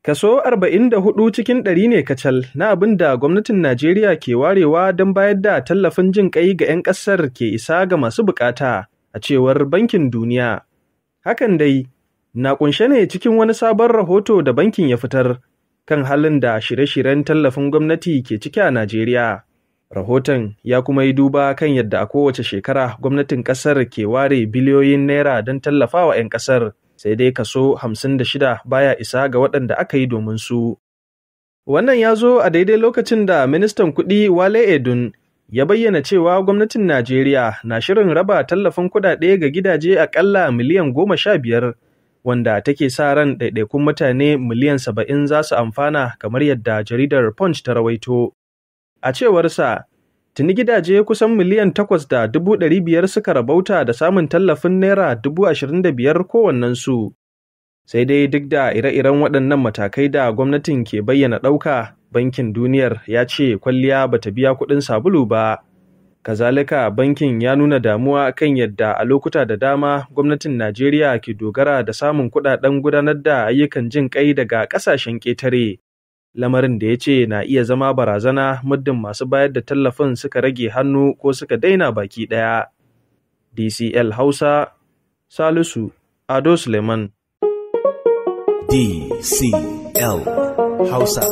Kaso 44 cikin 100 ne kacal na abin da gwamnatin Najeriya ke warewa don bayar da tallafin jin ƙai ga 'yan ƙasar ke isa ga masu buƙata, a cewar Bankin Duniya. Hakan dai na ƙunshe ne cikin wani sabon rahoto da bankin ya fitar kan halin da shirye-shiryen tallafin gwamnati ke ciki a Najeriya. Rahoton ya kuma yi duba kan yadda a kowace shekara gwamnatin ƙasar ke ware biliyoyin naira don tallafawa 'yan ƙasar, sai dai kaso 56 baya isa ga waɗanda aka yi domin su. Wannan ya zo a daidai lokacin da ministan kuɗi Wale Edun ya bayyana cewa gwamnatin Najeriya na shirin raba tallafin kuɗaɗe ga gidaje aƙalla miliyan 15, wanda take sa ran ɗaiɗaikun mutane miliyan 70 za su amfana, kamar yadda jaridar Punch ta rawaito. A cewarsa, tuni gidaje kusan miliyan 8.500 suka rabauta da samun tallafin naira 25,000 kowannensu. Sai dai duk da ire-iren waɗannan matakai da gwamnatin ke bayyana ɗauka, Bankin Duniyar ya ce kwalliya bata biya kuɗin sabulu ba. Kazalika, bankin ya nuna damuwa kan yadda a lokuta da dama gwamnatin Najeriya ke dogara da samun kuɗaɗen gudanar da ayyukan jin ƙai daga ƙasashen ƙetare. Lamarin da ya ce na iya zama barazana muddin masu bayar da tallafin suka rage hannu ko suka daina baki ɗaya. DCL Hausa, Salisu Ado Suleiman. DCL Hausa.